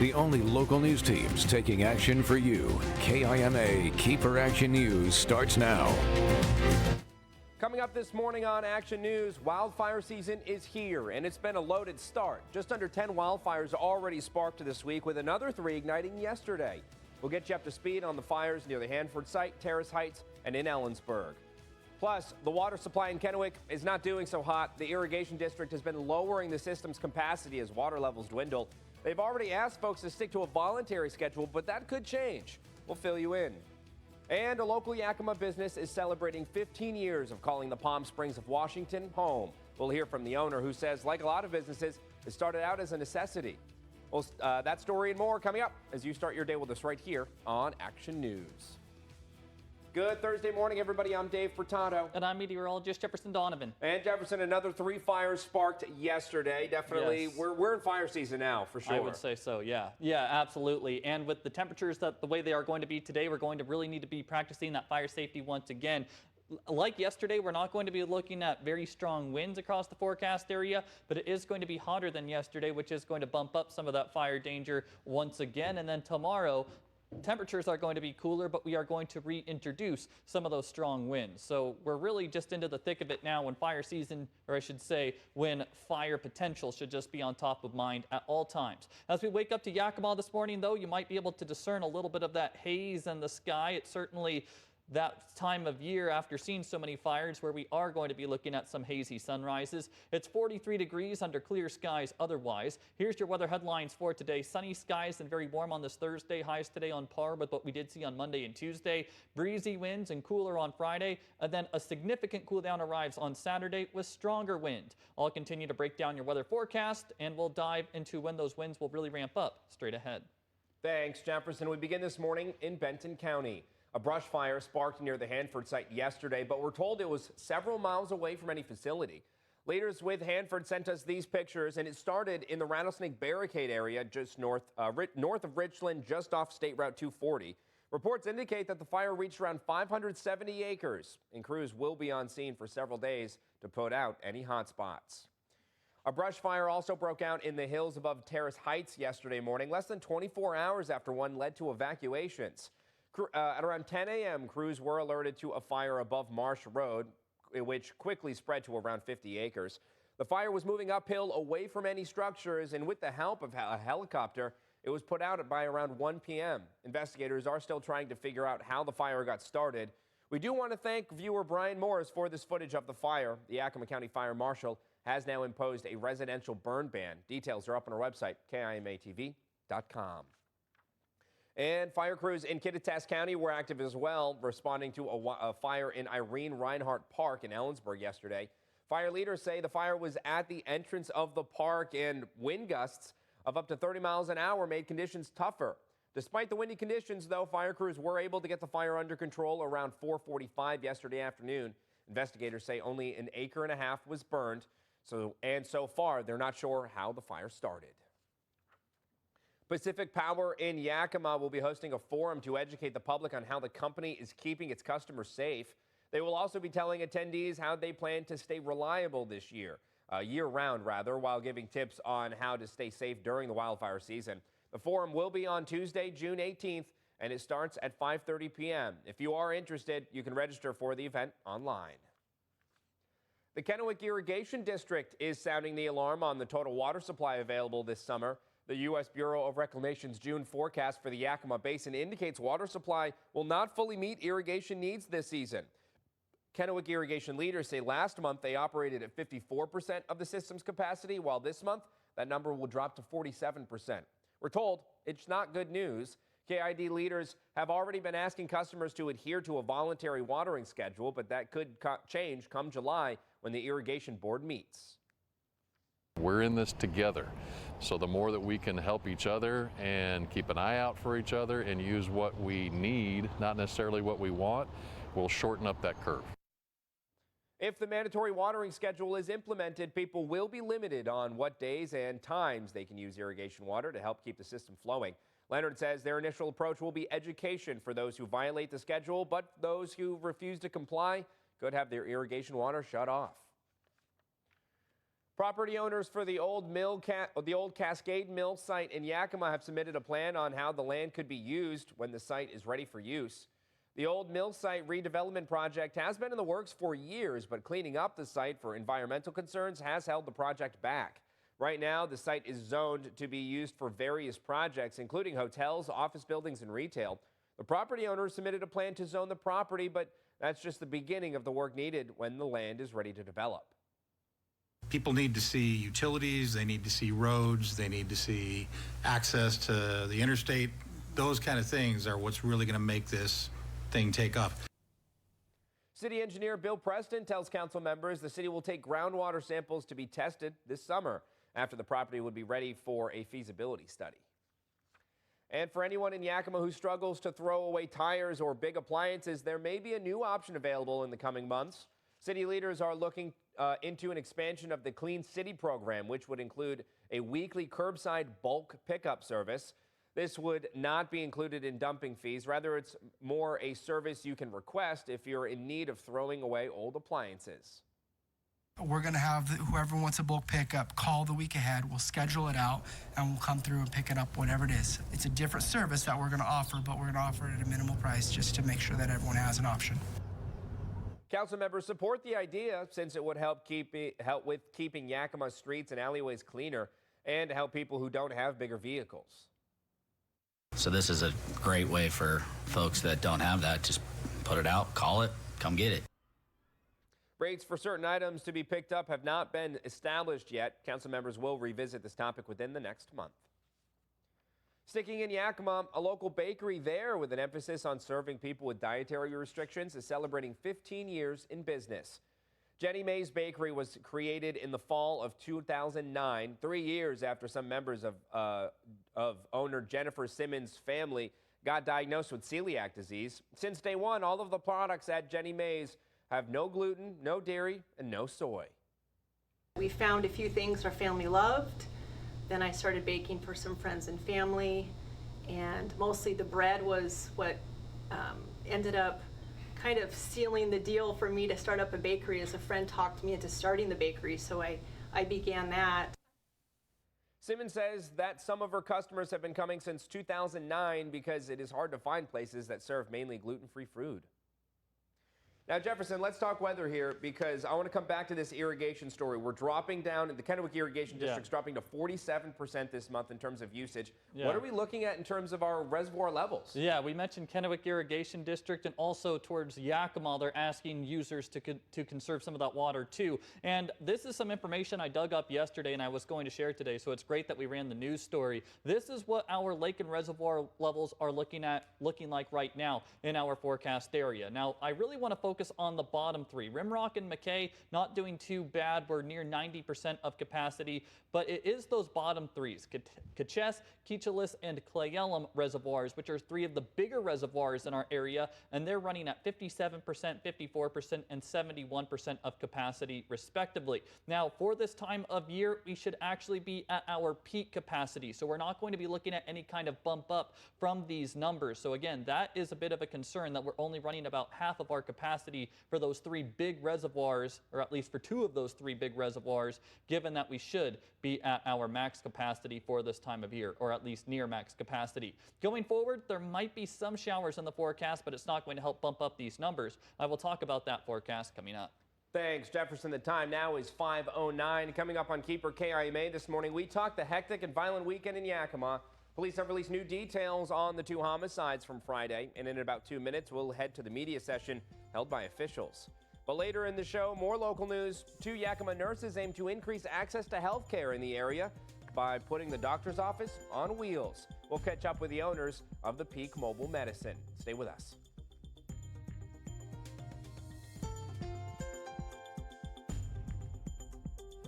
The only local news teams taking action for you. KIMA KEPR Action News starts now. Coming up this morning on Action News, wildfire season is here, and it's been a loaded start. Just under 10 wildfires already sparked this week, with another 3 igniting yesterday. We'll get you up to speed on the fires near the Hanford site, Terrace Heights, and in Ellensburg. Plus, the water supply in Kennewick is not doing so hot. The irrigation district has been lowering the system's capacity as water levels dwindle. They've already asked folks to stick to a voluntary schedule, but that could change. We'll fill you in. And a local Yakima business is celebrating 15 years of calling the Palm Springs of Washington home. We'll hear from the owner, who says, like a lot of businesses, it started out as a necessity. Well, that story and more coming up as you start your day with us right here on Action News. Good Thursday morning, everybody. I'm Dave Furtado. And I'm meteorologist Jefferson Donovan. And Jefferson, another 3 fires sparked yesterday. Definitely, yes. we're in fire season now, for sure. I would say so, yeah. Yeah, absolutely. And with the temperatures the way they are going to be today, we're going to really need to be practicing that fire safety once again. Like yesterday, we're not going to be looking at very strong winds across the forecast area, but it is going to be hotter than yesterday, which is going to bump up some of that fire danger once again. And then tomorrow, temperatures are going to be cooler, but we are going to reintroduce some of those strong winds. So we're really just into the thick of it now, when fire season, or I should say, when fire potential should just be on top of mind at all times. As we wake up to Yakima this morning, though, you might be able to discern a little bit of that haze in the sky. It's certainly that time of year after seeing so many fires where we are going to be looking at some hazy sunrises. It's 43 degrees under clear skies otherwise. Here's your weather headlines for today. Sunny skies and very warm on this Thursday. Highs today on par with what we did see on Monday and Tuesday. Breezy winds and cooler on Friday. And then a significant cool down arrives on Saturday with stronger wind. I'll continue to break down your weather forecast, and we'll dive into when those winds will really ramp up straight ahead. Thanks, Jefferson. We begin this morning in Benton County. A brush fire sparked near the Hanford site yesterday, but we're told it was several miles away from any facility. Leaders with Hanford sent us these pictures, and it started in the Rattlesnake Barricade area just north of Richland, just off State Route 240. Reports indicate that the fire reached around 570 acres, and crews will be on scene for several days to put out any hot spots. A brush fire also broke out in the hills above Terrace Heights yesterday morning, less than 24 hours after one led to evacuations. At around 10 a.m., crews were alerted to a fire above Marsh Road, which quickly spread to around 50 acres. The fire was moving uphill away from any structures, and with the help of a helicopter, it was put out by around 1 p.m. Investigators are still trying to figure out how the fire got started. We do want to thank viewer Brian Morris for this footage of the fire. The Yakima County Fire Marshal has now imposed a residential burn ban. Details are up on our website, KIMATV.com. And fire crews in Kittitas County were active as well, responding to a fire in Irene Reinhardt Park in Ellensburg yesterday. Fire leaders say the fire was at the entrance of the park, and wind gusts of up to 30 miles an hour made conditions tougher. Despite the windy conditions, though, fire crews were able to get the fire under control around 4:45 yesterday afternoon. Investigators say only an acre and a half was burned, so far they're not sure how the fire started. Pacific Power in Yakima will be hosting a forum to educate the public on how the company is keeping its customers safe. They will also be telling attendees how they plan to stay reliable this year-round, while giving tips on how to stay safe during the wildfire season. The forum will be on Tuesday, June 18th, and it starts at 5:30 p.m. If you are interested, you can register for the event online. The Kennewick Irrigation District is sounding the alarm on the total water supply available this summer. The U.S. Bureau of Reclamation's June forecast for the Yakima Basin indicates water supply will not fully meet irrigation needs this season. Kennewick irrigation leaders say last month they operated at 54% of the system's capacity, while this month that number will drop to 47%. We're told it's not good news. KID leaders have already been asking customers to adhere to a voluntary watering schedule, but that could change come July when the Irrigation Board meets. We're in this together, so the more that we can help each other and keep an eye out for each other and use what we need, not necessarily what we want, will shorten up that curve. If the mandatory watering schedule is implemented, people will be limited on what days and times they can use irrigation water to help keep the system flowing. Leonard says their initial approach will be education for those who violate the schedule, but those who refuse to comply could have their irrigation water shut off. Property owners for the old Cascade Mill site in Yakima have submitted a plan on how the land could be used when the site is ready for use. The old mill site redevelopment project has been in the works for years, but cleaning up the site for environmental concerns has held the project back. Right now, the site is zoned to be used for various projects, including hotels, office buildings, and retail. The property owner submitted a plan to zone the property, but that's just the beginning of the work needed when the land is ready to develop. People need to see utilities, they need to see roads, they need to see access to the interstate. Those kind of things are what's really going to make this thing take off. City engineer Bill Preston tells council members the city will take groundwater samples to be tested this summer after the property would be ready for a feasibility study. And for anyone in Yakima who struggles to throw away tires or big appliances, there may be a new option available in the coming months. City leaders are looking into an expansion of the Clean City program, which would include a weekly curbside bulk pickup service. This would not be included in dumping fees. Rather, it's more a service you can request if you're in need of throwing away old appliances. We're going to have whoever wants a bulk pickup call the week ahead. We'll schedule it out and we'll come through and pick it up, whatever it is. It's a different service that we're going to offer, but we're going to offer it at a minimal price just to make sure that everyone has an option. Council members support the idea since it would help with keeping Yakima streets and alleyways cleaner and help people who don't have bigger vehicles. So this is a great way for folks that don't have that. Just put it out, call it, come get it. Rates for certain items to be picked up have not been established yet. Council members will revisit this topic within the next month. Sticking in Yakima, a local bakery there with an emphasis on serving people with dietary restrictions is celebrating 15 years in business. Jenny Mae's Bakery was created in the fall of 2009, 3 years after some members of owner Jennifer Simmons' family got diagnosed with celiac disease. Since day one, all of the products at Jenny Mae's have no gluten, no dairy, and no soy. We found a few things our family loved. Then I started baking for some friends and family, and mostly the bread was what ended up kind of sealing the deal for me to start up a bakery, as a friend talked me into starting the bakery, so I began that. Simmons says that some of her customers have been coming since 2009 because it is hard to find places that serve mainly gluten-free food. Now, Jefferson, let's talk weather here because I want to come back to this irrigation story. We're dropping down, the Kennewick Irrigation District's dropping to 47% this month in terms of usage. What are we looking at in terms of our reservoir levels? Yeah, we mentioned Kennewick Irrigation District, and also towards Yakima, they're asking users to conserve some of that water too. And this is some information I dug up yesterday and I was going to share today, so it's great that we ran the news story. This is what our lake and reservoir levels are looking like right now in our forecast area. Now, I really want to focus on the bottom three. Rimrock and McKay not doing too bad. We're near 90% of capacity, but it is those bottom threes, Caches, Keechalis, and Clayellum reservoirs, which are three of the bigger reservoirs in our area, and they're running at 57%, 54%, and 71% of capacity, respectively. Now, for this time of year, we should actually be at our peak capacity, so we're not going to be looking at any kind of bump up from these numbers. So again, that is a bit of a concern that we're only running about half of our capacity for those three big reservoirs, or at least for two of those three big reservoirs, given that we should be at our max capacity for this time of year, or at least near max capacity. Going forward, there might be some showers in the forecast, but it's not going to help bump up these numbers. I will talk about that forecast coming up. Thanks, Jefferson. The time now is 5:09. Coming up on Keeper KIMA this morning, we talk the hectic and violent weekend in Yakima. Police have released new details on the two homicides from Friday, and in about 2 minutes, we'll head to the media session held by officials. But later in the show, more local news. 2 Yakima nurses aim to increase access to health care in the area by putting the doctor's office on wheels. We'll catch up with the owners of the Peak Mobile Medicine. Stay with us.